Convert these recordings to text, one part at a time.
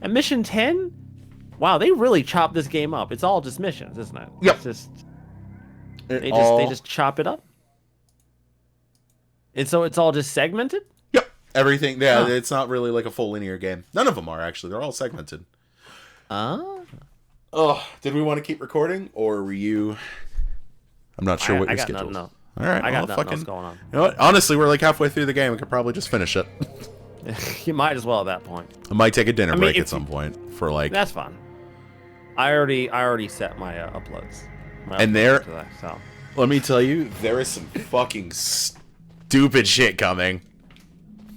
And mission 10, wow, they really chopped this game up. It's all just missions, isn't it? Yep. It's just they just chop it up. And so it's all just segmented? Yep. Everything. Yeah, Huh. it's not really like a full linear game. None of them are, actually. They're all segmented. Oh, did we want to keep recording, or were you... I'm not sure what your schedule is. No. All right, I got well, nothing else going on. You know what? Honestly, we're like halfway through the game. We could probably just finish it. You might as well at that point. I might take a dinner break at some point for like... That's fine. I already set my uploads. And there... To that, so. Let me tell you, there is some fucking stupid shit coming.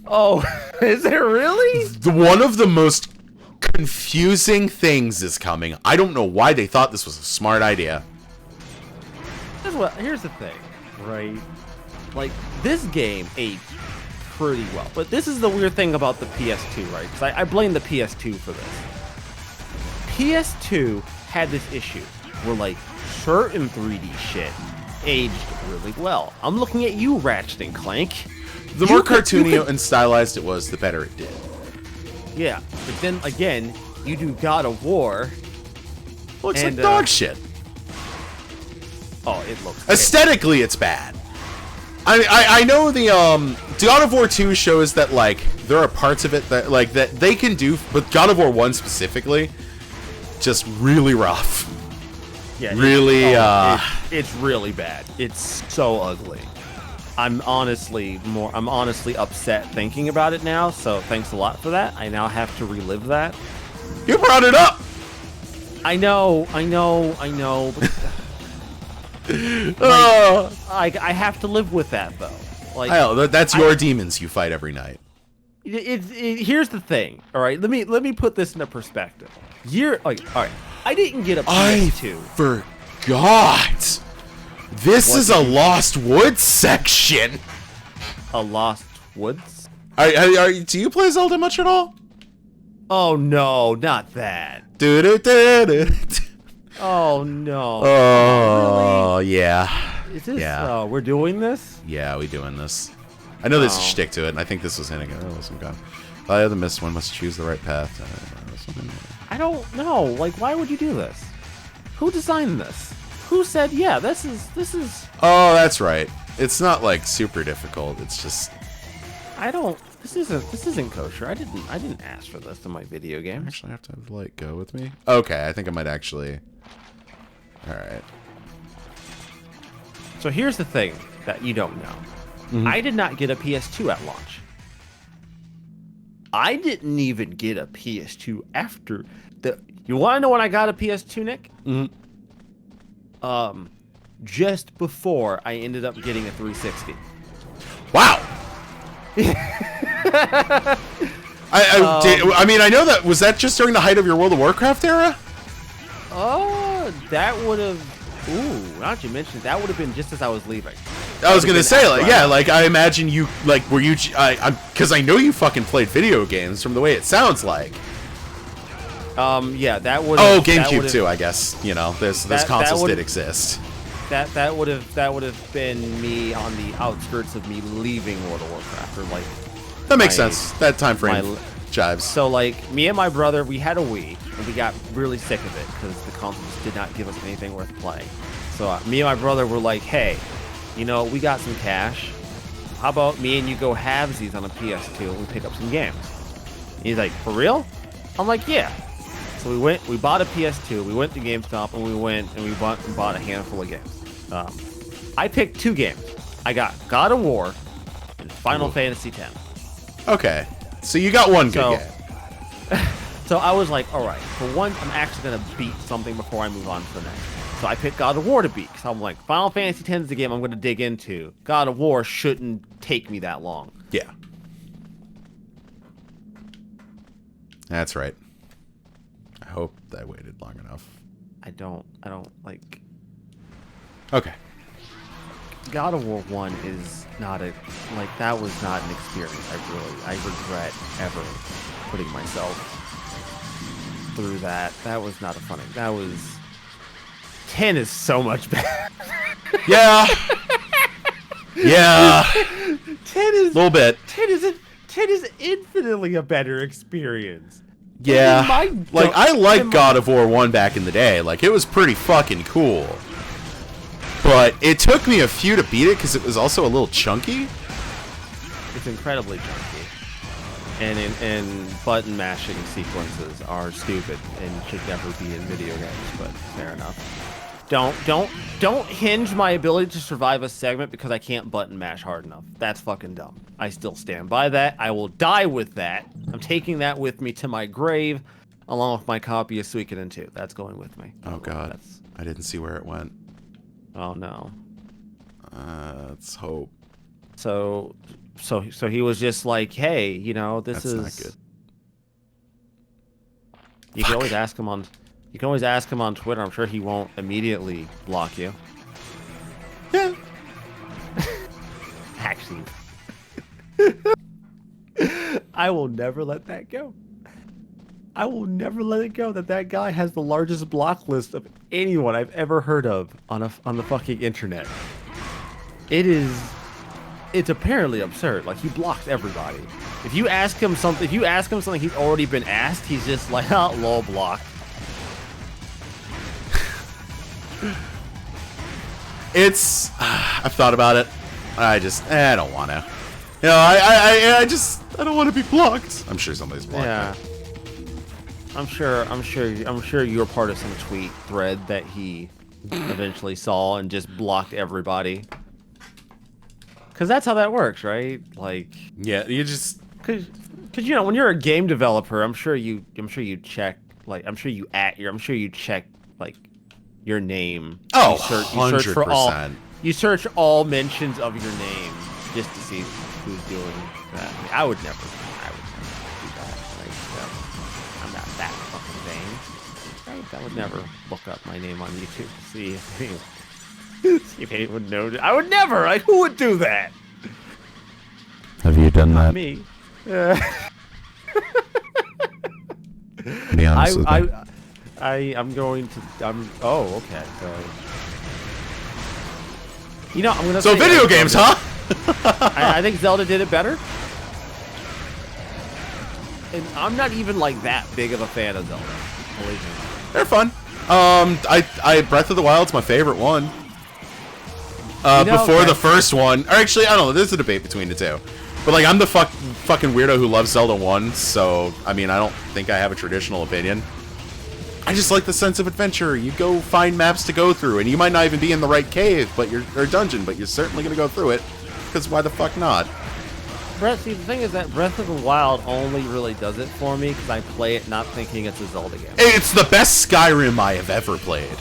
Oh, is there really? One of the most confusing things is coming. I don't know why they thought this was a smart idea. Here's the thing, right? Like, this game aged pretty well. But this is the weird thing about the PS2, right? Because I blame the PS2 for this. PS2 had this issue where, like, certain 3D shit aged really well. I'm looking at you, Ratchet and Clank. The more cartoony and stylized it was, the better it did. Yeah, but then again, you do God of War. Looks like dog shit. Oh, it looks... Aesthetically, it's bad. I know the God of War 2 shows that, like, there are parts of it that, like, that they can do, but God of War 1 specifically, just really rough. Yeah, really, it's really bad. It's so ugly. I'm honestly upset thinking about it now, so thanks a lot for that. I now have to relive that. You brought it up! I know. Like, I have to live with that, though. Like, that's your demons you fight every night. Here's the thing, all right? Let me put this into perspective. All right, I didn't get a PS2. I forgot. This is a Lost Woods section. A Lost Woods? Do you play Zelda much at all? Oh no, not that. Oh no. Oh, really? Yeah. Is this? Yeah. We're doing this? Yeah, we doing this. I know there's a shtick to it, and I think this was hinting at it. Some kind. I have the missed one. Must choose the right path. I don't know. Like, why would you do this? Who designed this? Who said, yeah, this is... Oh, that's right. It's not, like, super difficult. It's just... This isn't kosher. I didn't ask for this in my video game. Actually, I have to, like, go with me? Okay, I think I might actually... Alright. So here's the thing that you don't know. Mm-hmm. I did not get a PS2 at launch. I didn't even get a PS2 after the... You want to know when I got a PS2, Nick? Mm-hmm. Just before I ended up getting a 360. Wow. I mean, I know that was that just during the height of your World of Warcraft era? Oh, that would have. Ooh, now that you mentioned, that would have been just as I was leaving. I was gonna say, like, yeah, like I imagine you, like, were you? Because I know you fucking played video games from the way it sounds like. Yeah, that would. Oh, GameCube too, I guess. You know, those consoles did exist. That would have been me on the outskirts of me leaving World of Warcraft, or like. That makes sense. That time frame jives. So like me and my brother, we had a Wii, and we got really sick of it because the consoles did not give us anything worth playing. So me and my brother were like, hey, you know, we got some cash. How about me and you go halvesies on a PS2 and we pick up some games? And he's like, for real? I'm like, yeah. So we bought a PS2, we went to GameStop, and we bought a handful of games. I picked 2 games. I got God of War and Final Fantasy X. Okay, so you got one good game. So I was like, all right, for once, I'm actually going to beat something before I move on to the next. So I picked God of War to beat, because I'm like, Final Fantasy X is the game I'm going to dig into. God of War shouldn't take me that long. Yeah. That's right. I hope I waited long enough. I don't like... Okay. God of War 1 is not a... Like, that was not an experience I regret ever putting myself through that. That was not a fun... That was... 10 is so much better. Yeah. Yeah. 10 is... A little bit. 10 is infinitely a better experience. Yeah, like I in liked my- God of War 1 back in the day. Like it was pretty fucking cool. But it took me a few to beat it because it was also a little chunky. It's incredibly chunky, and button mashing sequences are stupid and should never be in video games. But fair enough. Don't hinge my ability to survive a segment because I can't button mash hard enough. That's fucking dumb. I still stand by that. I will die with that. I'm taking that with me to my grave, along with my copy of Suikoden 2. That's going with me. Oh god, I didn't see where it went. Oh no. Let's hope. So he was just like, hey, you know, this That's is not good. You can always ask him on. You can always ask him on Twitter. I'm sure he won't immediately block you. Yeah. Actually, I will never let that go. I will never let it go that guy has the largest block list of anyone I've ever heard of on the fucking internet. It's apparently absurd. Like, he blocks everybody. If you ask him something he's already been asked, he's just like, oh, lol, block. It's I've thought about it. I don't want to. You know, I don't want to be blocked. I'm sure somebody's blocked. Yeah. I'm sure you're part of some tweet thread that he eventually saw and just blocked everybody. Cause that's how that works, right? Like, Yeah, you just cause you know, when you're a game developer, I'm sure you check, like, I'm sure you check like your name. Oh, you search for all 100%. you search all mentions of your name just to see who's doing that. I mean, I would never do that. Like, I'm not that fucking vain. Right? I would never look up my name on YouTube to see if anyone would know. I would never. Like, who would do that? Have you done Not that? me. Be honest with me. I'm going to. Oh, okay. So, you know, I'm gonna. so say video that games, Zelda- huh? I think Zelda did it better. And I'm not even like that big of a fan of Zelda. Believe me. They're fun. I Breath of the Wild's my favorite one. You know, Before the Breath- first one, or actually, I don't know. There's a debate between the two. But like, I'm the fucking weirdo who loves Zelda 1, so I mean, I don't think I have a traditional opinion. I just like the sense of adventure. You go find maps to go through, and you might not even be in the right cave, or dungeon, but you're certainly gonna go through it. Because why the fuck not? See, the thing is that Breath of the Wild only really does it for me because I play it not thinking it's a Zelda game. It's the best Skyrim I have ever played.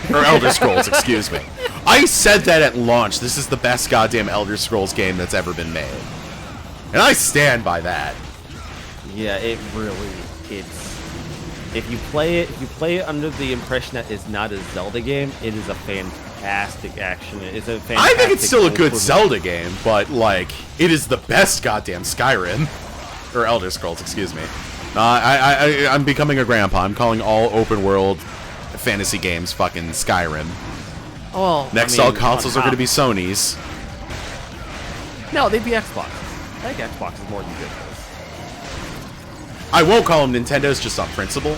Or Elder Scrolls, excuse me. I said that at launch. This is the best goddamn Elder Scrolls game that's ever been made. And I stand by that. Yeah, it's. If you play it under the impression that it's not a Zelda game, it is a fantastic action. It's a fantastic. I think it's still a good open- Zelda game, but like, it is the best goddamn Skyrim. Or Elder Scrolls, excuse me. I'm becoming a grandpa. I'm calling all open world fantasy games fucking Skyrim. Well, Next, I mean, all consoles are going to be Sony's. No, they'd be Xbox. I think Xbox is more than good for this. I won't call them Nintendo's just on principle.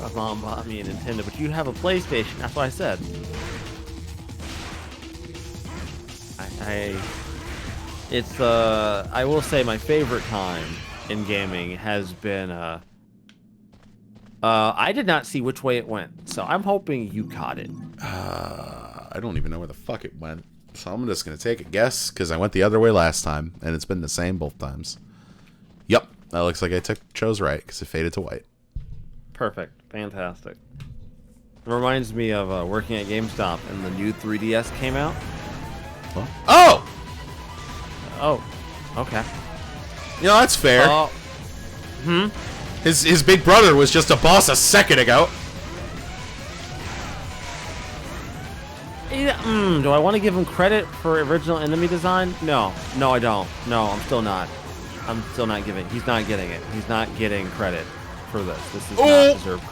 My mom bought me a Nintendo, but you have a PlayStation. That's what I said. I will say my favorite time in gaming has been I did not see which way it went, so I'm hoping you caught it. I don't even know where the fuck it went. So I'm just going to take a guess, because I went the other way last time, and it's been the same both times. Yep, that looks like I chose right, because it faded to white. Perfect. Fantastic. It reminds me of working at GameStop and the new 3DS came out. Well, oh! Oh, okay. You know, that's fair. His big brother was just a boss a second ago. Yeah, do I want to give him credit for original enemy design? No, I don't. No, I'm still not. I'm still not giving. He's not getting it. He's not getting credit for this. This is not deserved.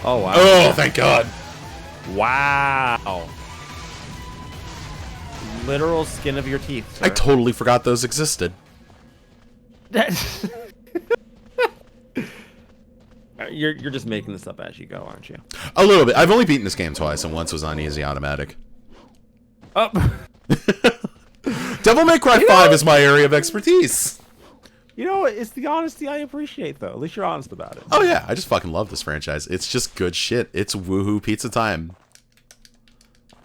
Oh wow. Oh, thank God. Wow. literal skin of your teeth, sir. I totally forgot those existed. You're just making this up as you go, aren't you? A little bit. I've only beaten this game twice, and once was on easy automatic. Oh. Devil May Cry 5 is my area of expertise. You know, it's the honesty I appreciate, though. At least you're honest about it. Oh yeah, I just fucking love this franchise. It's just good shit. It's woohoo pizza time.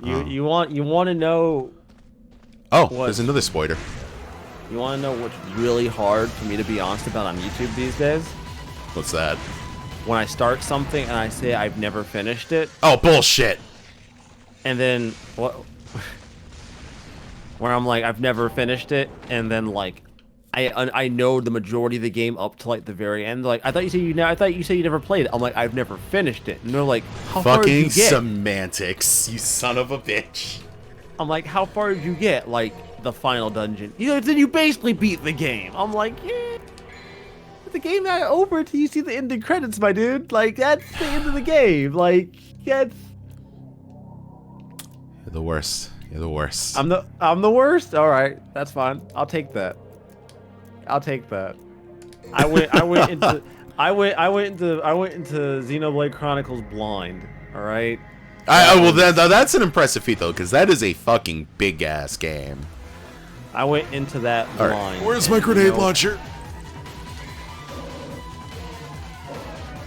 You want to know? Oh, there's another spoiler. You want to know what's really hard for me to be honest about on YouTube these days? What's that? When I start something and I say I've never finished it, Oh, bullshit. and then what? Where I'm like, I've never finished it, and then like, I know the majority of the game up to like the very end. Like, I thought you said you never played it. I'm like, I've never finished it, and they're like, how far did you Fucking get? semantics, you son of a bitch. I'm like, how far did you get? Like the final dungeon? Then you basically beat the game. I'm like, yeah. But the game not over till you see the ending credits, my dude. Like, that's the end of the game. Like, that's. You're the worst. You're the worst. I'm the worst. All right, that's fine. I'll take that. I'll take that. I went into Xenoblade Chronicles blind. All right. Well, that's an impressive feat though, because that is a fucking big ass game. I went into that blind. Right. Where's my grenade launcher?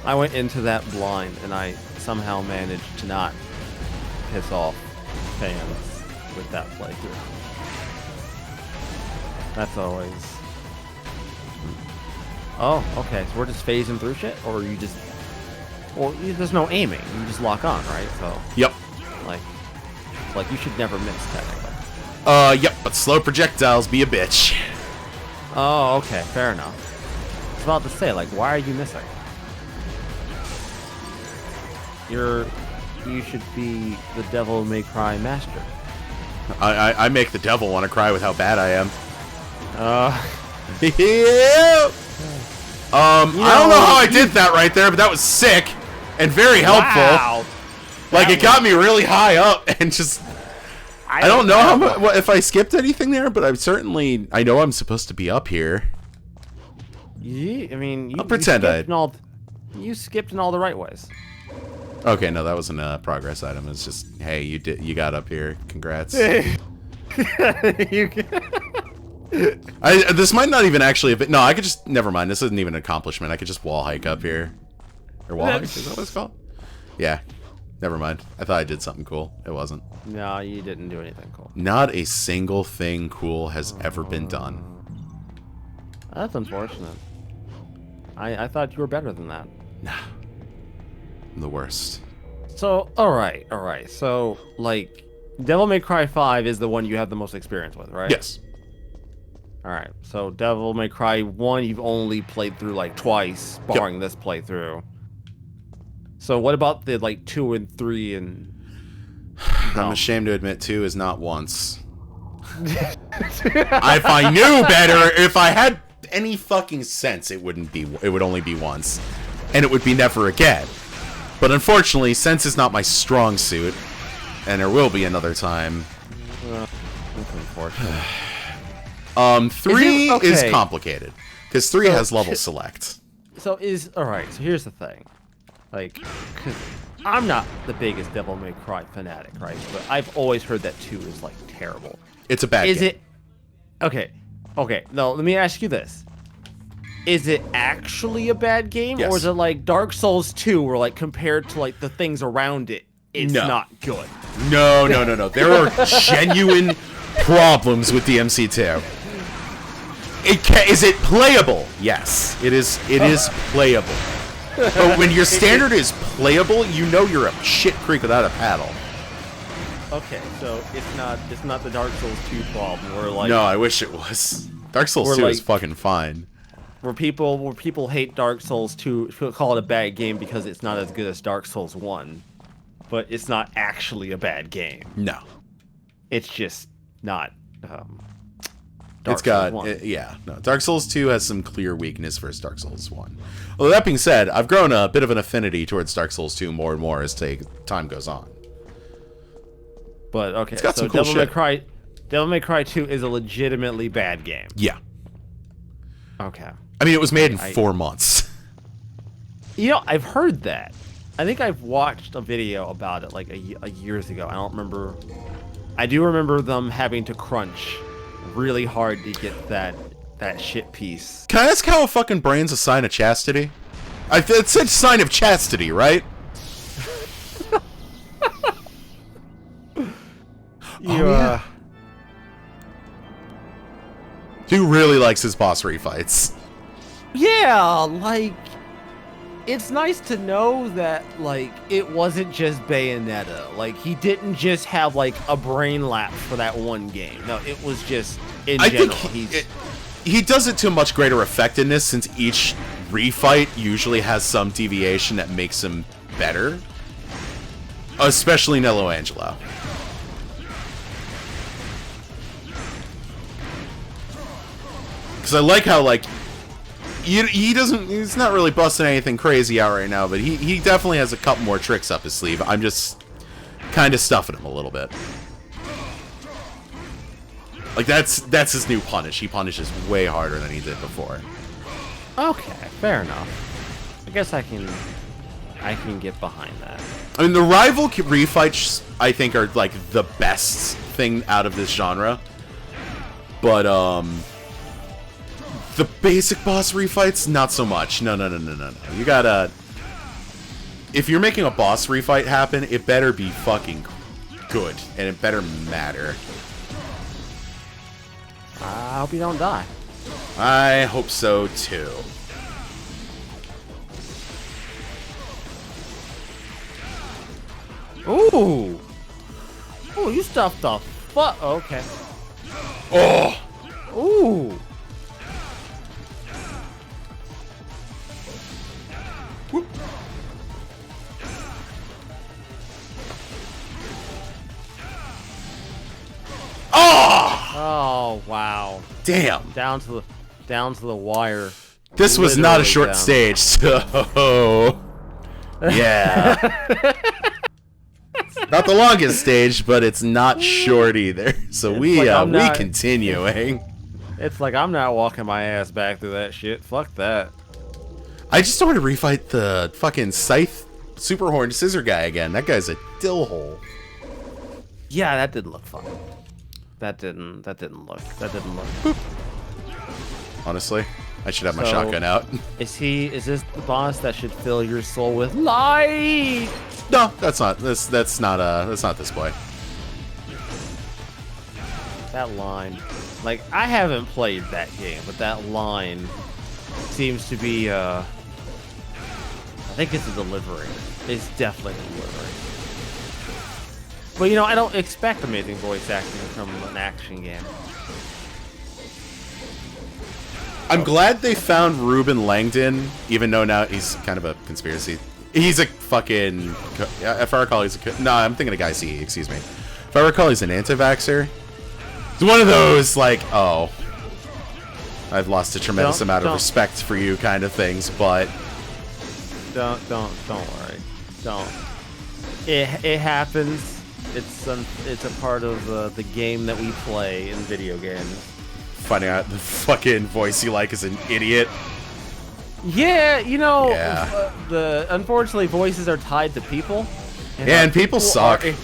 I went into that blind, and I somehow managed to not piss off fans with that playthrough. That's always. Oh, okay. So we're just phasing through shit, or you just, there's no aiming. You just lock on, right? So. Yep. Like you should never miss technically. Yep. But slow projectiles be a bitch. Oh, okay. Fair enough. I was about to say, like, why are you missing? You should be the Devil May Cry master. I make the devil want to cry with how bad I am. You I don't know how I did that right there, but that was sick and very helpful. Wow. Like, it got me really high up and just... I don't know how much, if I skipped anything there, but I know I'm supposed to be up here. Yeah, I mean, I'll pretend you skipped in all the right ways. Okay, no, that wasn't a progress item. It's just, hey, you got up here. Congrats. This might not even actually have been... No, I could just... Never mind. This isn't even an accomplishment. I could just wall hike up here. Or wall hike? Is that what it's called? Yeah. Never mind. I thought I did something cool. It wasn't. No, you didn't do anything cool. Not a single thing cool has ever been done. That's unfortunate. I thought you were better than that. Nah. I'm the worst. So, alright. So, like, Devil May Cry 5 is the one you have the most experience with, right? Yes. Alright, so Devil May Cry 1 you've only played through like twice, barring this playthrough. So what about the like 2 and 3 and... I'm ashamed to admit 2 is not once. If I knew better, if I had any fucking sense, it would only be once. And it would be never again. But unfortunately, sense is not my strong suit. And there will be another time. Well, that's unfortunate. 3 is complicated because 3 has level select. So alright. So here's the thing, like, 'cause I'm not the biggest Devil May Cry fanatic, right? But I've always heard that 2 is like terrible. It's a bad game. Is it? Okay. No, let me ask you this: is it actually a bad game, Yes. or is it like Dark Souls 2, where like compared to like the things around it, it's not good? No. There are genuine problems with DMC2. Is it playable? Yes, it is. It is playable. But when your standard is playable, you know you're a shit creek without a paddle. Okay, so it's not the Dark Souls 2 problem where like No, I wish it was. Dark Souls 2 is fucking fine. Where people hate Dark Souls 2, call it a bad game because it's not as good as Dark Souls 1, but it's not actually a bad game. No, it's just not. It's got, Dark Souls 2 has some clear weakness versus Dark Souls 1. Although that being said, I've grown a bit of an affinity towards Dark Souls 2 more and more as time goes on. But okay, it's got so some cool Devil May shit. Cry, Devil May Cry 2 is a legitimately bad game. Yeah. Okay. I mean, it was made in 4 months. You know, I've heard that. I think I've watched a video about it like a years ago. I don't remember. I do remember them having to crunch really hard to get that shit piece. Can I ask how a fucking brain's a sign of chastity? It said sign of chastity, right? Yeah. Dude really likes his boss refights. Yeah, like, it's nice to know that, like, it wasn't just Bayonetta. Like, he didn't just have, like, a brain lapse for that one game. No, it was just, in general. Think he does it to a much greater effect in this, since each refight usually has some deviation that makes him better. Especially Nello Angelo. Because I like how, like, he's not really busting anything crazy out right now, but he definitely has a couple more tricks up his sleeve. I'm just kind of stuffing him a little bit. Like, that's his new punish. He punishes way harder than he did before. Okay, fair enough. I guess I can get behind that. I mean, the rival refights, I think, are, like, the best thing out of this genre. But, the basic boss refights, not so much. No. You gotta... If you're making a boss refight happen, it better be fucking good. And it better matter. I hope you don't die. I hope so, too. Ooh! Ooh, you stuffed the fuck... Okay. Oh! Ooh! Whoop. Oh! Oh, wow. Damn. Down to the wire. This was not a short down. stage, so... Yeah. Not the longest stage, but it's not short either. So we continuing. It's like I'm not walking my ass back through that shit. Fuck that. I just wanted to refight the fucking Scythe Super Horn Scissor guy again. That guy's a dill hole. Yeah, that didn't look fun. That didn't look. Boop. Honestly, I should have my shotgun out. Is this the boss that should fill your soul with light? No, that's not this boy. That line. Like, I haven't played that game, but that line seems to be I think it's a delivery. It's definitely a delivery. But you know, I don't expect amazing voice acting from an action game. I'm glad they found Ruben Langdon, even though now he's kind of a conspiracy. He's a fucking... If I recall, he's a... No, I'm thinking of Guy C, excuse me. If I recall, he's an anti-vaxxer. He's one of those, like, oh, I've lost a tremendous amount of respect for you kind of things, but... Don't worry. Don't. It happens. It's a part of the game that we play in video games. Finding out the fucking voice you like is an idiot. Yeah, you know, yeah. Unfortunately, voices are tied to people. And people suck. And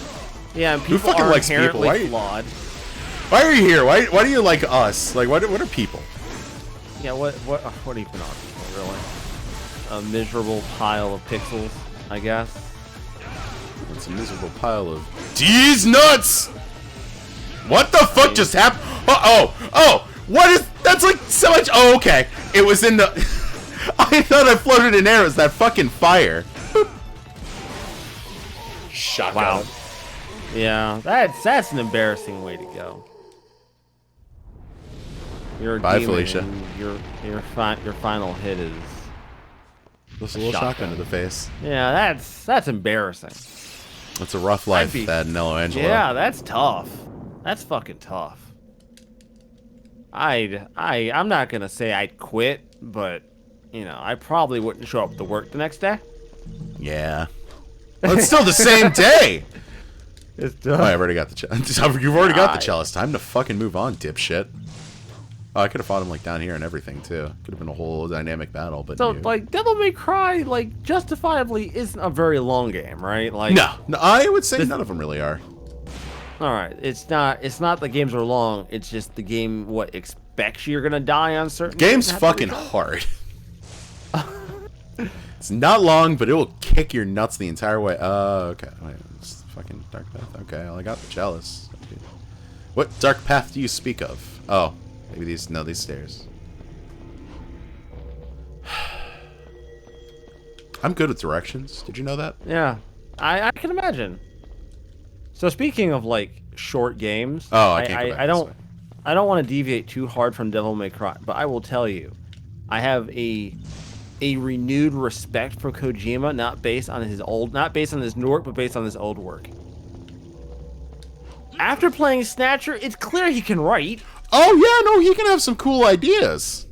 people Who fucking likes people? Inherently flawed. Why are you here? Why do you like us? Like, what are people? Yeah, what even are people, really? A miserable pile of pixels, I guess. It's a miserable pile of D's nuts! What the fuck just happened? Oh, what is, that's like so much, oh, okay. It was in the, I thought I floated in air, it was that fucking fire. Shotgun. Wow. Yeah, that's an embarrassing way to go. You're a Bye, demon, Felicia. and your final hit is Just a little shotgun to the face. Yeah, that's embarrassing. It's a rough life, that Nello Angelo. Yeah, that's tough. That's fucking tough. I'm not gonna say I'd quit, but you know, I probably wouldn't show up to work the next day. Yeah. Well, it's still the same day. It's done. Oh, I've already got the chalice. You've already got the chalice. Time to fucking move on, dipshit. Oh, I could have fought him like down here and everything too. Could have been a whole dynamic battle, but so no. like Devil May Cry, like justifiably isn't a very long game, right? Like No, I would say none of them really are. All right, it's not the games are long. It's just the game expects you're gonna die on certain. Game's fucking hard. It's not long, but it will kick your nuts the entire way. Okay. Wait, it's fucking Dark Path. Okay, well, I got the chalice. What Dark Path do you speak of? Oh, maybe these stairs. I'm good with directions. Did you know that? Yeah, I can imagine. So speaking of like short games, I can't go back I don't want to deviate too hard from Devil May Cry, but I will tell you, I have a renewed respect for Kojima, not based on his new work, but based on his old work. After playing Snatcher, it's clear he can write. Oh yeah, no, he can have some cool ideas.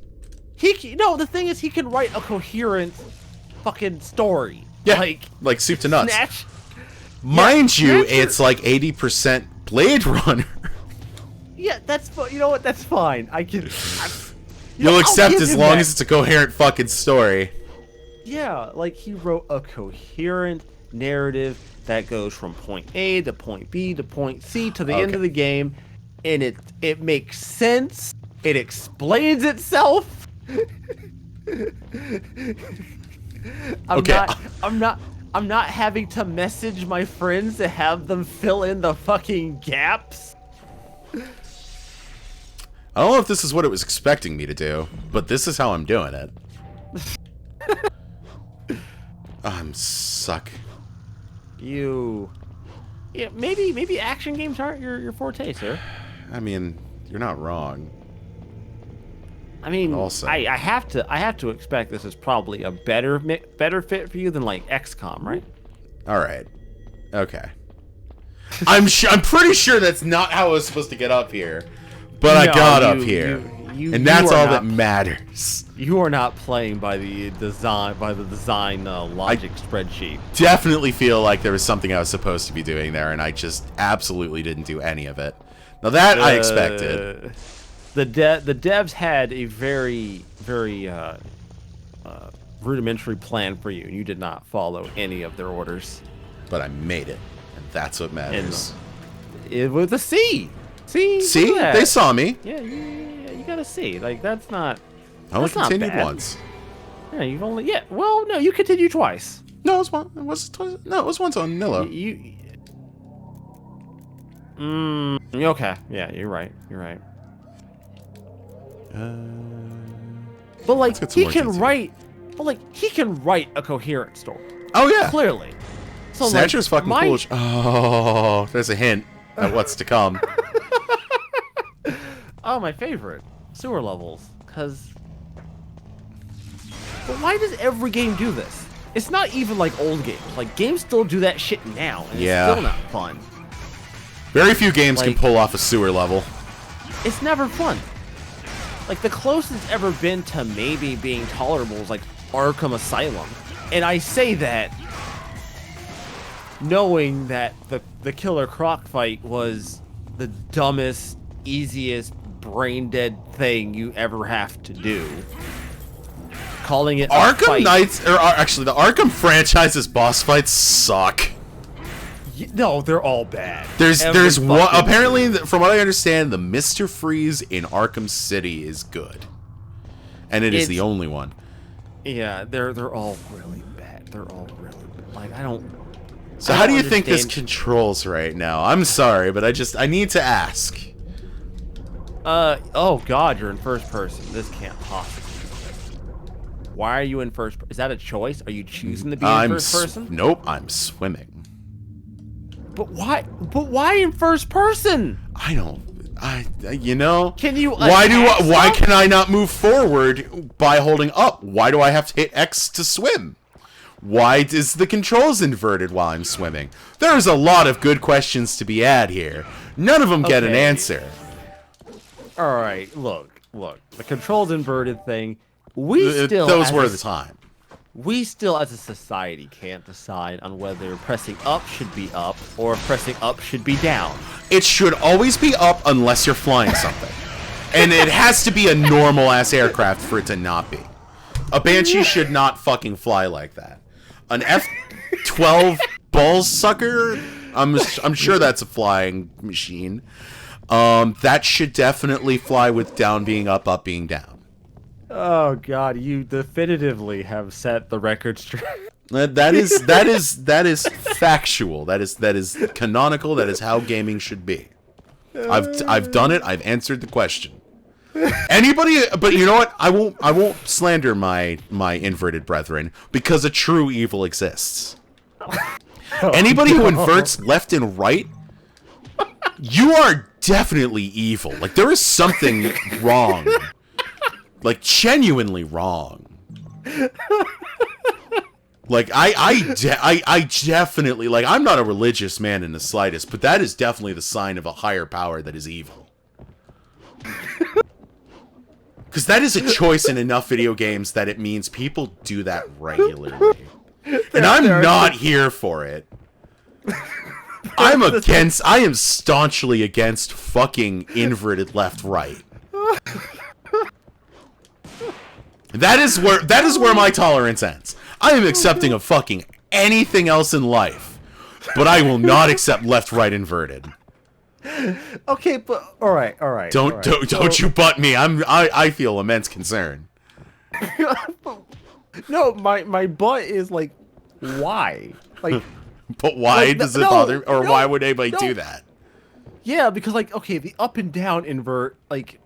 The thing is, he can write a coherent fucking story. Yeah, like soup to nuts. Snatch. Mind you, it's like 80% Blade Runner. Yeah, you know what? That's fine. You'll accept as long as it's a coherent fucking story. Yeah, like he wrote a coherent narrative that goes from point A to point B to point C to the end of the game, and it makes sense. It explains itself. I'm not having to message my friends to have them fill in the fucking gaps. I don't know if this is what it was expecting me to do, but this is how I'm doing it. I'm suck. Yeah, maybe action games aren't your forte, sir. I mean, you're not wrong. I mean, also, I have to expect this is probably a better fit for you than like XCOM, right? All right. Okay. I'm pretty sure that's not how I was supposed to get up here. But I got up here, and that's all that matters. You are not playing by the design logic spreadsheet. Definitely feel like there was something I was supposed to be doing there, and I just absolutely didn't do any of it. Now that I expected. The devs had a very rudimentary plan for you, and you did not follow any of their orders. But I made it, and that's what matters. And it was a C. See, they saw me. Yeah, you gotta see. Like that's not. I only continued once. Yeah, you've only Well, no, you continued twice. No, it was twice. No, it was once on Nilo. Okay. Yeah, you're right. But like he can write. But like he can write a coherent story. Oh yeah. Clearly. So Snatcher's fucking cool. Oh, there's a hint at what's to come. Oh, my favorite. Sewer levels. But why does every game do this? It's not even like old games. Like, games still do that shit now, and it's still not fun. Very few games can pull off a sewer level. It's never fun. Like, the closest it's ever been to maybe being tolerable is, like, Arkham Asylum. And I say that knowing that the Killer Croc fight was the dumbest, easiest, brain-dead thing you ever have to do. Calling it Arkham Knights, or actually the Arkham franchise's boss fights suck. No, they're all bad. There's one, apparently, from what I understand, the Mr. Freeze in Arkham City is good. And it is the only one. Yeah, they're all really bad. They're all really bad. Like, So how do you think this controls right now? I'm sorry, but I need to ask. Oh god, you're in first person. This can't possibly be. Why are you in first person? Is that a choice? Are you choosing to be in first person? Nope, I'm swimming. But why? But why in first person? I don't. You know. Can you? Why can I not move forward by holding up? Why do I have to hit X to swim? Why is the controls inverted while I'm swimming? There's a lot of good questions to be had here. None of them get an answer. All right, look. The controls inverted thing. Those were the time. We still, as a society, can't decide on whether pressing up should be up or if pressing up should be down. It should always be up unless you're flying something. And it has to be a normal-ass aircraft for it to not be. A Banshee should not fucking fly like that. An F-12 balls sucker, I'm sure that's a flying machine. That should definitely fly with down being up, up being down. Oh god, you definitively have set the record straight. That is factual. That is canonical. That is how gaming should be. I've done it. I've answered the question. Anybody, but you know what? I won't slander my inverted brethren because a true evil exists. Anybody who inverts left and right, you are definitely evil. Like there is something wrong. Like genuinely wrong. Like I definitely, like, I'm not a religious man in the slightest, but that is definitely the sign of a higher power that is evil. Because that is a choice in enough video games that it means people do that regularly. And I'm not here for it. I am staunchly against fucking inverted left-right. That is where my tolerance ends. I am accepting of fucking anything else in life, but I will not accept left-right inverted. Okay, but all right. Don't you butt me. I feel immense concern. No, my butt is like, why? Like, but why does it bother? Or why would anybody do that? Yeah, because like, okay, the up and down invert, like,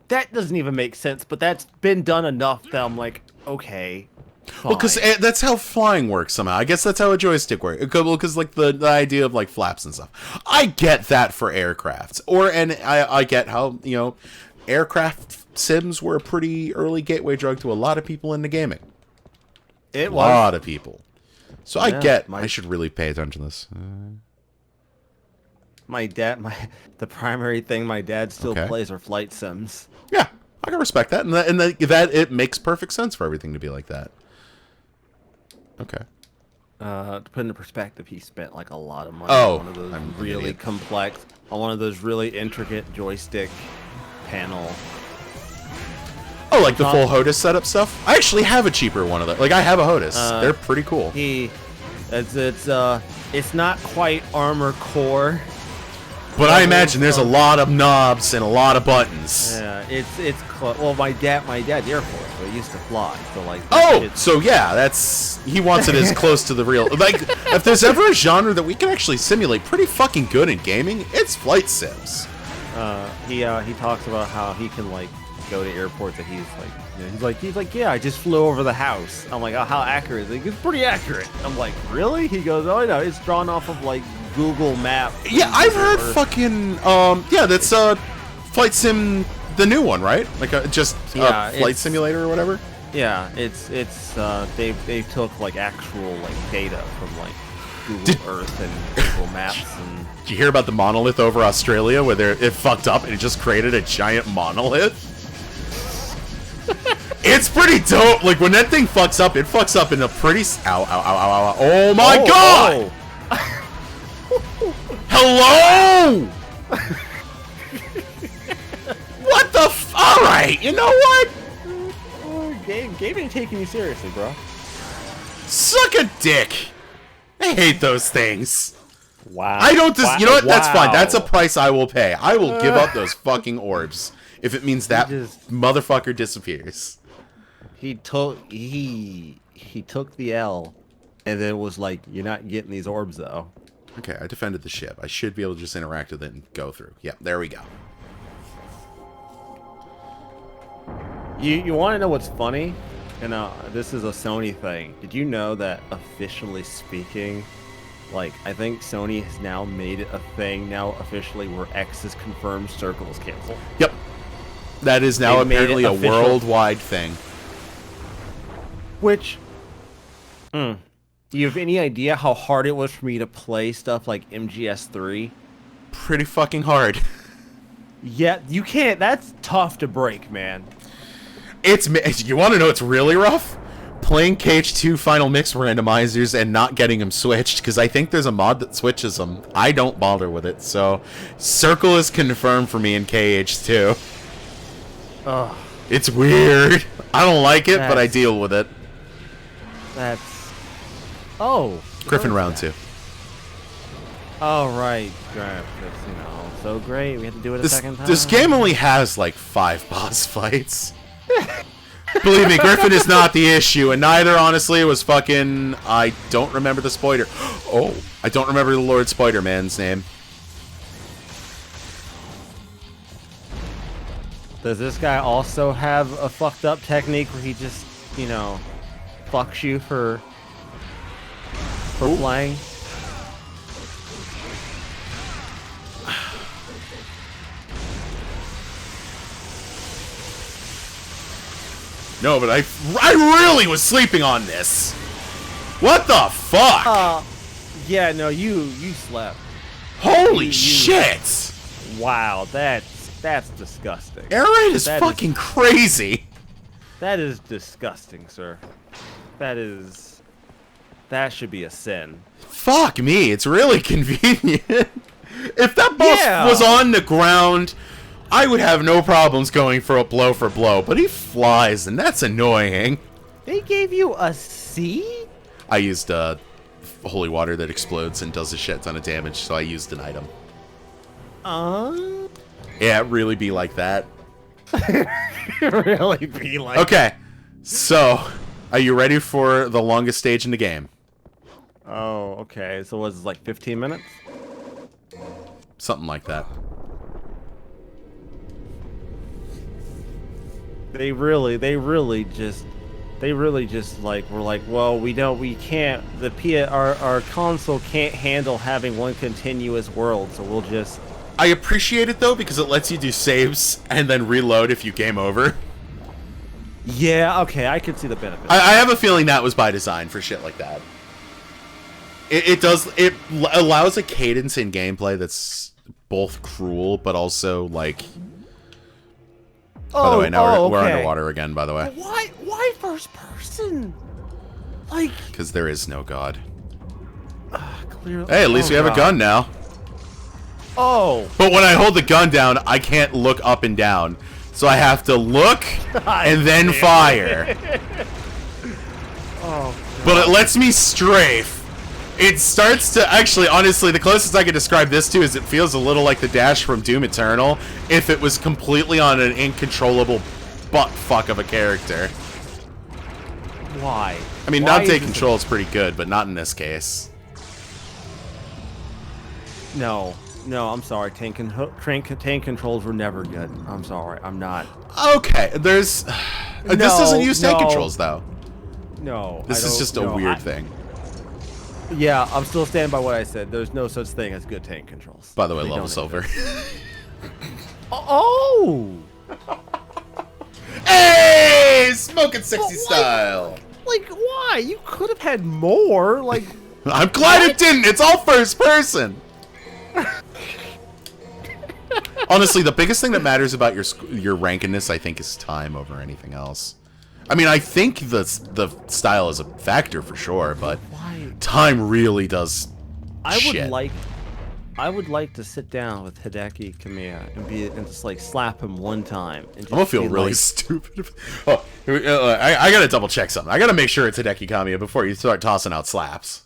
that doesn't even make sense. But that's been done enough that I'm like, okay. Fine. Well, because that's how flying works somehow. I guess that's how a joystick works. Because like the idea of like flaps and stuff. I get that for aircrafts, and I get how, you know, aircraft sims were a pretty early gateway drug to a lot of people into gaming. It was a lot of people. So I get. I should really pay attention to this. The primary thing my dad still plays are flight sims. Yeah, I can respect that, and that it makes perfect sense for everything to be like that. Okay. To put into perspective, he spent like a lot of money on one of those really complex, on one of those really intricate joystick panel. Oh, like the full HOTAS setup stuff? I actually have a cheaper one of those. Like I have a HOTAS. They're pretty cool. It's not quite Armor Core. But I imagine there's a lot of knobs and a lot of buttons. Yeah, it's well, my dad's Air Force, so he used to fly. So like, so yeah, he wants it as close to the real. Like, if there's ever a genre that we can actually simulate pretty fucking good in gaming, it's flight sims. He talks about how he can like go to airports that he's like, you know, he's like, yeah, I just flew over the house. I'm like, oh, how accurate is it? It's pretty accurate. I'm like, really? He goes, oh no, it's drawn off of like Google Map. Yeah, I've heard fucking yeah, that's Flight Sim, the new one, right? Like just Flight Simulator or whatever. Yeah, it's they took like actual like data from like Google Earth and Google Maps. And did you hear about the monolith over Australia where it fucked up and it just created a giant monolith? It's pretty dope. Like when that thing fucks up, it fucks up in a pretty ow. Oh my god! Hello! What the alright, you know what? Game ain't taking you seriously, bro. Suck a dick. I hate those things. Wow. I don't you know what? That's fine. That's a price I will pay. I will give up those fucking orbs if it means that motherfucker disappears. He took the L and then was like, you're not getting these orbs though. Okay, I defended the ship. I should be able to just interact with it and go through. Yeah, there we go. You want to know what's funny? And this is a Sony thing. Did you know that officially speaking, like, I think Sony has now made it a thing now officially where X is confirmed, Circle is canceled? Yep. That is now apparently a worldwide thing. Which, do you have any idea how hard it was for me to play stuff like MGS3? Pretty fucking hard. Yeah, you can't. That's tough to break, man. You want to know it's really rough? playing KH2 Final Mix randomizers and not getting them switched, because I think there's a mod that switches them. I don't bother with it, so Circle is confirmed for me in KH2. Ugh. It's weird. I don't like it, but I deal with it. That's... Oh. Griffin round 2. Oh, right. That's, you know, so great. We had to do it a second time. This game only has, like, 5 boss fights. Believe me, Griffin is not the issue, and neither, honestly, was fucking... I don't remember the Spider. Oh, I don't remember the Lord Spider-Man's name. Does this guy also have a fucked up technique where he just, you know, fucks you for playing? No, but I really was sleeping on this. What the fuck? Yeah, no, you slept. Holy shit! Wow, that's disgusting. Air raid is fucking crazy. That is disgusting, sir. That should be a sin. Fuck me, it's really convenient. If that boss was on the ground, I would have no problems going for blow, but he flies, and that's annoying. They gave you a C? I used holy water that explodes and does a shit ton of damage, so I used an item. Yeah, it really be like that. Really be like Okay, so, are you ready for the longest stage in the game? Oh, okay. So was it like 15 minutes? Something like that. They really just like were like, well, we can't. Our console can't handle having one continuous world, so we'll just. I appreciate it though because it lets you do saves and then reload if you game over. Yeah, okay, I could see the benefit. I have a feeling that was by design for shit like that. It allows a cadence in gameplay that's both cruel but also like. By the way, now we're underwater again. By the way, why first person? Like, because there is no god. Clearly. Hey, at least we have a gun now. Oh. But when I hold the gun down, I can't look up and down, so I have to look and then fire. Oh. But it lets me strafe. It starts to actually, honestly, the closest I could describe this to is it feels a little like the dash from Doom Eternal if it was completely on an incontrollable butt fuck of a character. Why? I mean, not take control is pretty good, but not in this case. No, I'm sorry. Tank controls were never good. I'm sorry. I'm not. Okay, there's. This doesn't use tank controls though. No. This is just a weird thing. Yeah, I'm still standing by what I said. There's no such thing as good tank controls. By the way, level silver. Oh! Hey! Smoking 60 style! Like, why? You could have had more, like... I'm glad it didn't! It's all first person! Honestly, the biggest thing that matters about your rank in this, I think, is time over anything else. I mean, I think the style is a factor for sure, but time really does shit. I would like to sit down with Hideki Kamiya and just like slap him one time. And just I'm gonna feel really stupid. Oh, I gotta double check something. I gotta make sure it's Hideki Kamiya before you start tossing out slaps.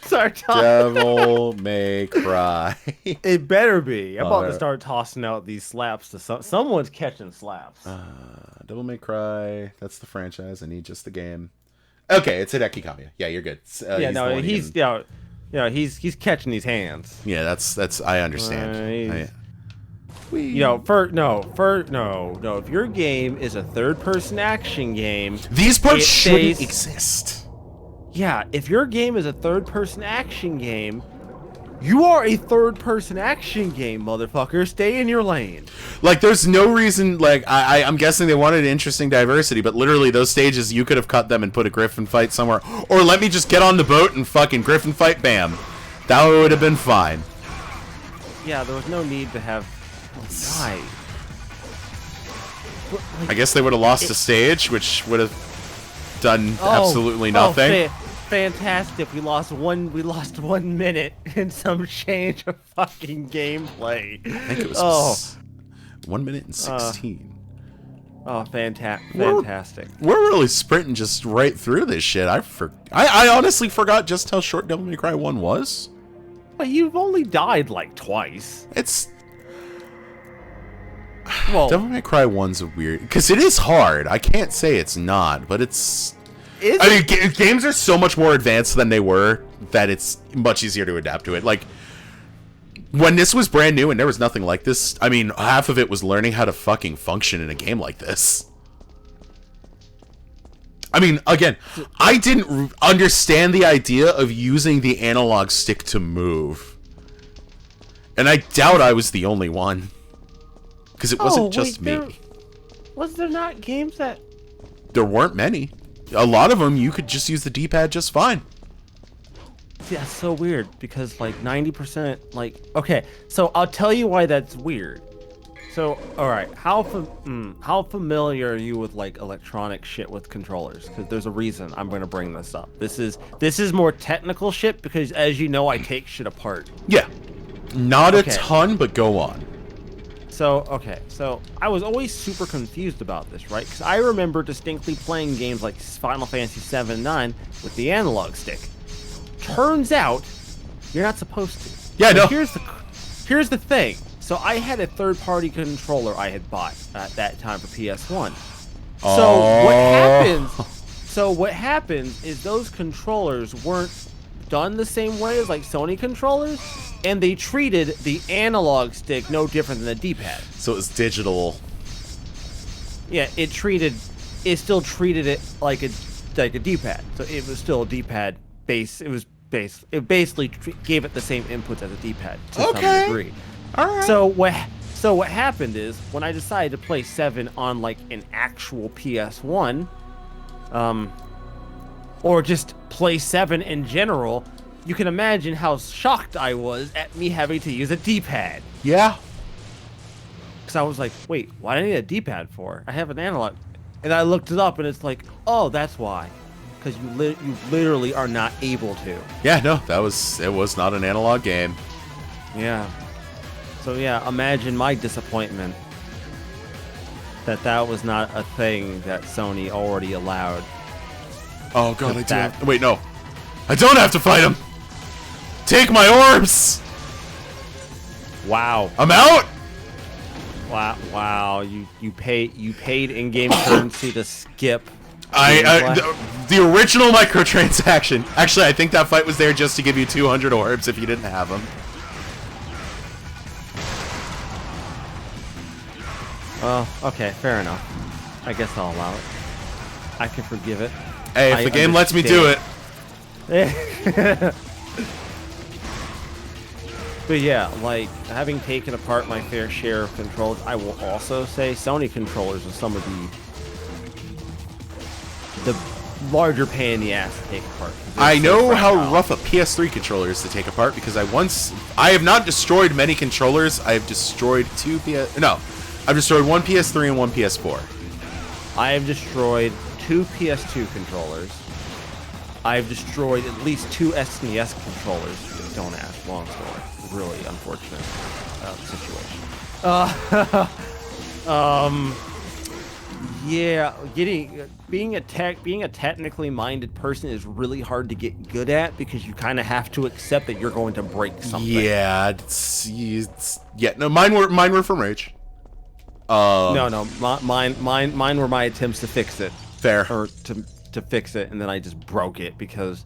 Devil May Cry. It better be. I'm about to start tossing out these slaps to someone's catching slaps. Devil May Cry. That's the franchise. I need just the game. Okay, it's Hideki Kamiya. Yeah, you're good. He's catching these hands. Yeah, that's I understand. No. If your game is a third-person action game, these parts shouldn't exist. Yeah, if your game is a third-person action game, you are a third-person action game, motherfucker. Stay in your lane. Like, there's no reason, like, I'm guessing they wanted interesting diversity, but literally those stages, you could have cut them and put a Griffin fight somewhere. Or let me just get on the boat and fucking Griffin fight, bam. That would have been fine. Yeah, there was no need to have... Why? I guess they would have lost the stage, which would have done absolutely nothing. Fantastic. We lost 1 minute and some change of fucking gameplay. I think it was 1 minute and 16. Fantastic. We're really sprinting just right through this shit. I honestly forgot just how short Devil May Cry 1 was. But you've only died like twice. Well, Devil May Cry 1's a weird... Because it is hard. I can't say it's not, but it's... games are so much more advanced than they were that it's much easier to adapt to it. Like, when this was brand new and there was nothing like this, I mean, half of it was learning how to fucking function in a game like this. I mean, again, I didn't understand the idea of using the analog stick to move. And I doubt I was the only one. Because it wasn't just me. Was there not games that... There weren't many. A lot of them, you could just use the D-pad just fine. Yeah, that's so weird, because, like, 90%, like... Okay, so I'll tell you why that's weird. So, alright, how familiar are you with, like, electronic shit with controllers? Because there's a reason I'm going to bring this up. This is more technical shit, because, as you know, I take shit apart. Yeah. Not a ton, but go on. So I was always super confused about this, right? Because I remember distinctly playing games like Final Fantasy 7 and 9 with the analog stick. Turns out, you're not supposed to. Yeah, no. Here's the thing. So I had a third-party controller I had bought at that time for PS1. So what happens is those controllers weren't done the same way as like Sony controllers, and they treated the analog stick no different than the D-pad. So it was digital. Yeah, it still treated it like a D-pad. So it was still a D-pad base. It basically gave it the same inputs as a D-pad to some degree. All right. So what happened is when I decided to play 7 on like an actual PS1, or just play 7 in general, you can imagine how shocked I was at me having to use a D-pad. Yeah. Because I was like, wait, why do I need a D-pad for? I have an analog. And I looked it up, and it's like, oh, that's why. Because you literally are not able to. Yeah, no, it was not an analog game. Yeah. So yeah, imagine my disappointment that was not a thing that Sony already allowed. Oh god, wait, no. I don't have to fight him! Take my orbs! Wow. I'm out! Wow, you paid in-game currency to skip. The original microtransaction. Actually, I think that fight was there just to give you 200 orbs if you didn't have them. Well, okay, fair enough. I guess I'll allow it. I can forgive it. Hey, if the game lets me do it. But yeah, like, having taken apart my fair share of controls, I will also say Sony controllers are some of the larger pain in the ass to take apart. I know how rough a PS3 controller is to take apart because I have not destroyed many controllers. I have destroyed I've destroyed one PS3 and one PS4. I have destroyed 2 PS2 controllers. I've destroyed at least 2 SNES controllers. Don't ask. Long story. Really unfortunate situation. Yeah, being a technically minded person is really hard to get good at because you kind of have to accept that you're going to break something. Yeah, no, mine were from Rage. No, mine were my attempts to fix it. Fair. Or to fix it, and then I just broke it because,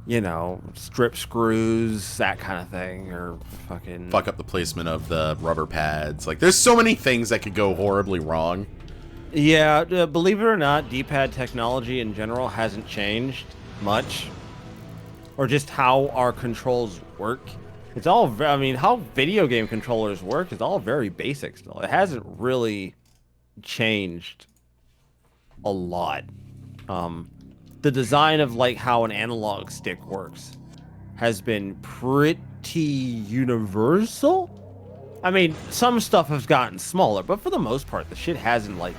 you know, strip screws, that kind of thing, or fucking... Fuck up the placement of the rubber pads. Like, there's so many things that could go horribly wrong. Yeah, believe it or not, D-pad technology in general hasn't changed much. Or just how our controls work. It's all, I mean, how video game controllers work is all very basic still. It hasn't really changed a lot. The design of like how an analog stick works has been pretty universal. I mean, some stuff has gotten smaller, but for the most part, the shit hasn't like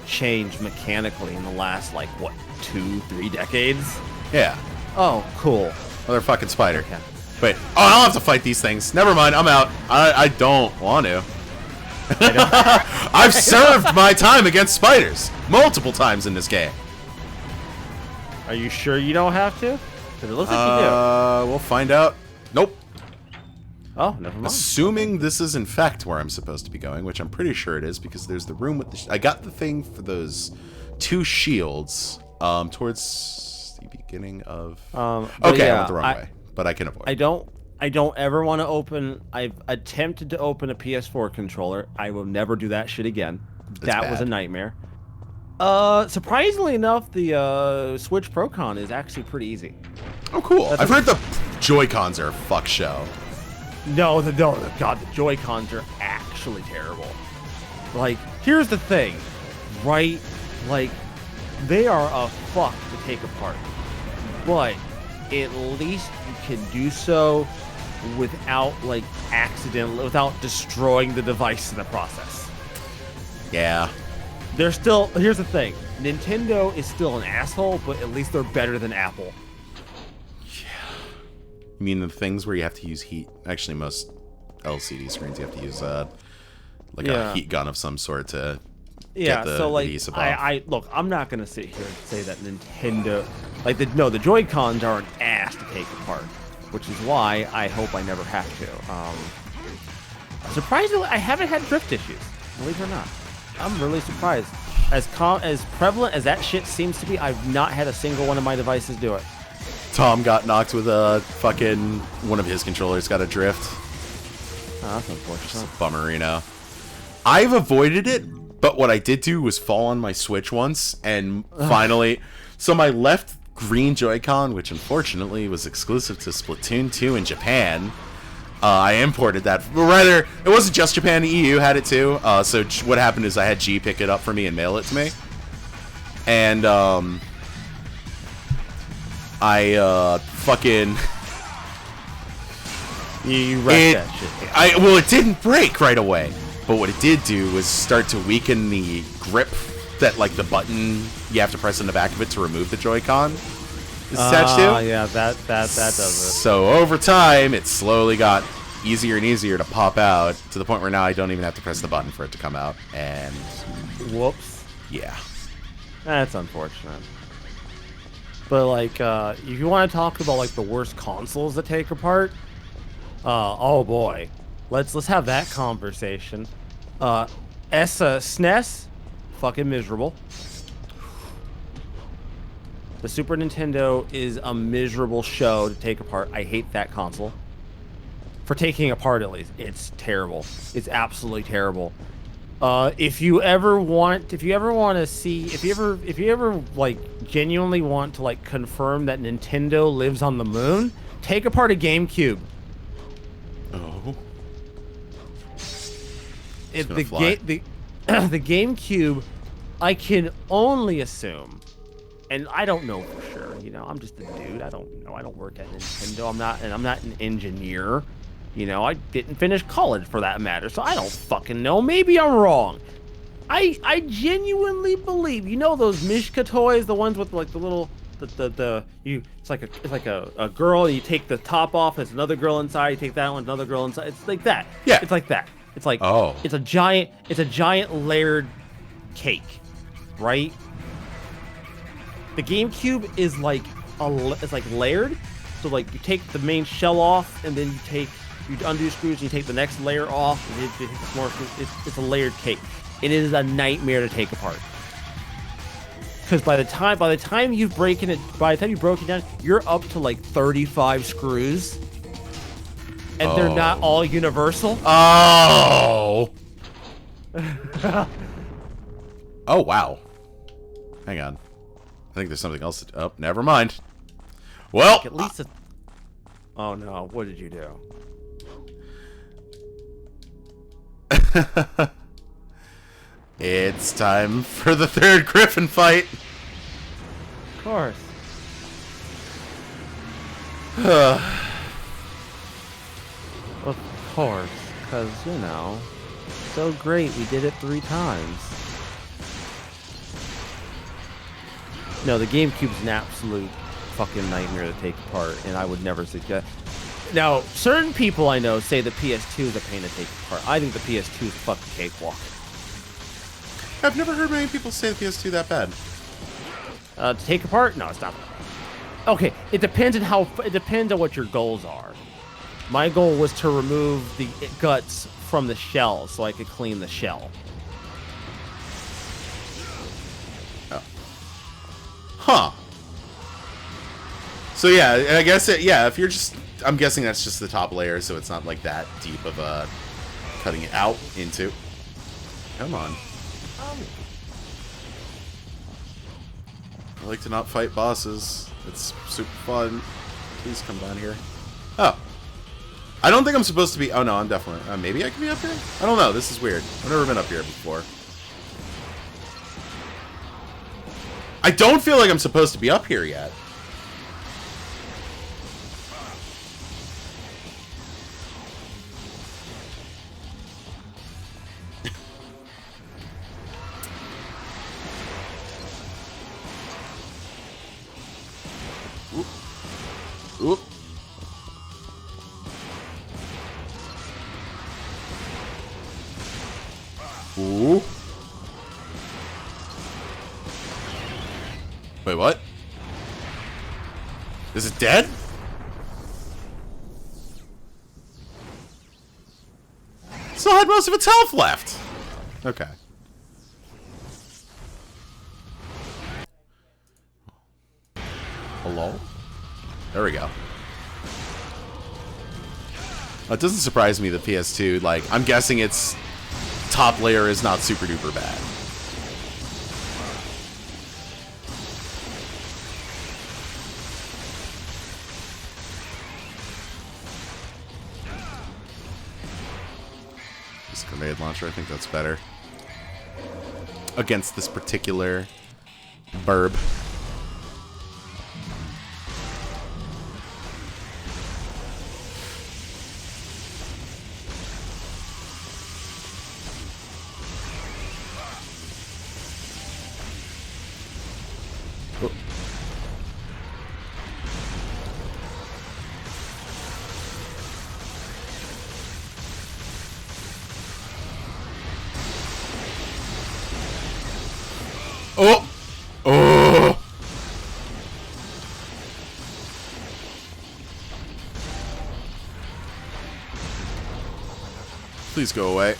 changed mechanically in the last, like, what, 2-3 decades? Yeah. Oh, cool. Other fucking spider. Okay. Wait. Oh, I don't have to fight these things. Never mind. I'm out. I don't want to. I've served my time against spiders multiple times in this game. Are you sure you don't have to? Because it looks like you do. We'll find out. Nope. Oh, never mind. Assuming this is in fact where I'm supposed to be going, which I'm pretty sure it is, because there's the room with the... I got the thing for those 2 shields towards the beginning of... okay, I went the wrong way, but I can avoid. I don't ever want to open... I've attempted to open a PS4 controller. I will never do that shit again. That was a nightmare. Surprisingly enough, the Switch Pro-Con is actually pretty easy. Oh, cool. I've heard the Joy-Cons are a fuck show. No, God, the Joy-Cons are actually terrible. Like, here's the thing, right? Like, they are a fuck to take apart. But at least you can do so without, like, without destroying the device in the process. Yeah. They're still, here's the thing, Nintendo is still an asshole, but at least they're better than Apple. You mean the things where you have to use heat? Actually, most LCD screens you have to use like a heat gun of some sort to get the adhesive off. Look, I'm not gonna sit here and say that Nintendo, like the Joy-Cons are an ass to take apart, which is why I hope I never have to. Surprisingly, I haven't had drift issues, believe it or not. I'm really surprised. As prevalent as that shit seems to be, I've not had a single one of my devices do it. Tom got knocked with a fucking... one of his controllers got adrift. Oh, that's unfortunate. It's a bummerino. I've avoided it, but what I did do was fall on my Switch once, and finally... So my left green Joy-Con, which unfortunately was exclusive to Splatoon 2 in Japan... I imported that. Rather, it wasn't just Japan, the EU had it too. So what happened is I had G pick it up for me and mail it to me. And, I, fucking... You wrecked that shit. Well, it didn't break right away. But what it did do was start to weaken the grip that, like, the button you have to press in the back of it to remove the Joy-Con is attached to. Yeah, that does it. So over time, it slowly got easier and easier to pop out to the point where now I don't even have to press the button for it to come out. And whoops. Yeah. That's unfortunate. But like, if you want to talk about like the worst consoles to take apart, oh boy, let's have that conversation. SNES, fucking miserable. The Super Nintendo is a miserable show to take apart. I hate that console. For taking apart, at least, it's terrible. It's absolutely terrible. If you ever like genuinely want to like confirm that Nintendo lives on the moon, take apart a GameCube. Oh. If the GameCube, I can only assume. And I don't know for sure, you know, I'm just a dude. I don't know. I don't work at Nintendo. I'm not an engineer. You know, I didn't finish college for that matter, so I don't fucking know. Maybe I'm wrong. I genuinely believe, you know those Mishka toys, the ones with like the little it's like a girl, and you take the top off, there's another girl inside, you take that one, another girl inside. It's like that. Yeah. It's like that. It's like it's a giant layered cake, right? The GameCube is like it's like layered, so like you take the main shell off, and then you undo screws, and you take the next layer off, and it's more. It's a layered cake. It is a nightmare to take apart, because by the time you broke it down, you're up to like 35 screws, and they're not all universal. Oh. Oh wow. Hang on. I think there's something else. Oh, never mind. Well, like at least. Oh no! What did you do? It's time for the third Griffin fight. Of course. Of course, because you know, so great. We did it 3 times. No, the GameCube's an absolute fucking nightmare to take apart, and I would never suggest. Now, certain people I know say the PS2 is a pain to take apart. I think the PS2 is a fucking cakewalk. I've never heard many people say the PS2 that bad. To take apart? No, it's not. Okay, it depends on what your goals are. My goal was to remove the guts from the shell so I could clean the shell. Oh. Huh. So yeah, I guess yeah, if you're just, I'm guessing that's just the top layer, so it's not like that deep of a cutting it out into. Come on. I like to not fight bosses. It's super fun. Please come down here. Oh. I don't think I'm supposed to be... Oh, no, I'm definitely... maybe I can be up here? I don't know. This is weird. I've never been up here before. I don't feel like I'm supposed to be up here yet. Oop. Ooh. Wait, what? Is it dead? Still had most of its health left. Okay. Hello? There we go. It doesn't surprise me that PS2, like, I'm guessing its top layer is not super duper bad. This grenade launcher, I think that's better. Against this particular burb. Oh! Oh! Please go away.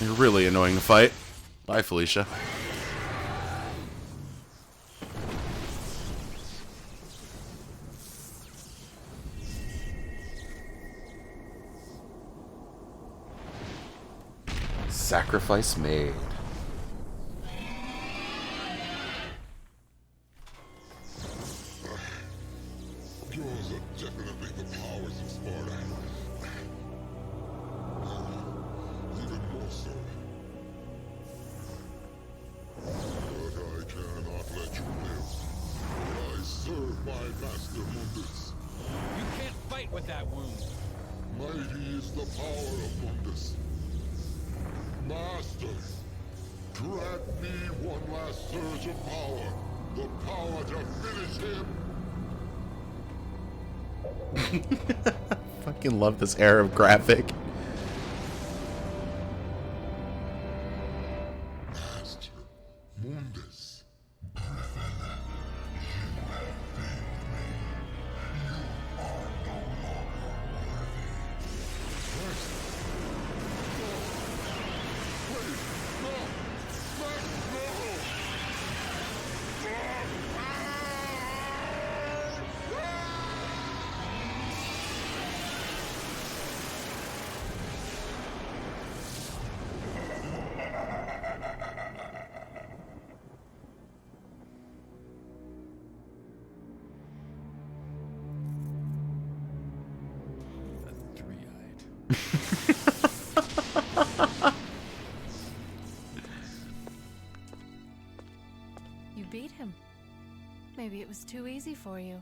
You're really annoying to fight. Bye, Felicia. Sacrifice made. Yours are definitely the powers of Sparta. Even more so. But I cannot let you live. I serve my master Mundus. You can't fight with that wound. Mighty is the power of Mundus. Master, grant me one last surge of power. The power to finish him. Fucking love this Arab graphic. Master Mundus. You beat him. Maybe it was too easy for you.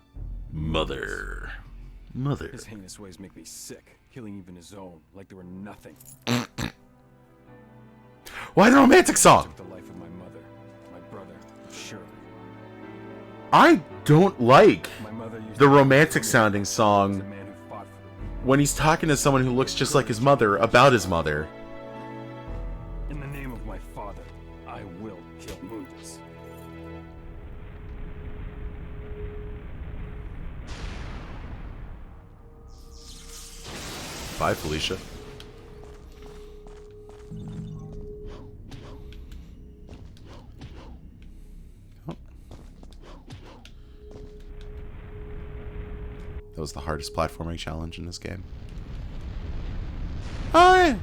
Mother. Mother. His heinous ways make me sick, killing even his own, like they were nothing. Why the romantic song? Took the life of my mother, my brother, Shirley. I don't like My mother used the to romantic say sounding the song man who fought for the when he's talking to someone who looks just like his mother about his mother. In the name of my father, I will kill Mundus. Bye, Felicia. Oh. That was the hardest platforming challenge in this game. Oh, yeah.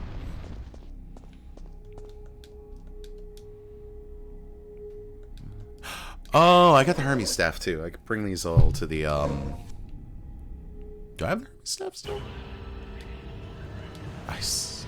Oh, I got the Hermes staff too. I could bring these all to the Do I have the Hermes staff still? Nice.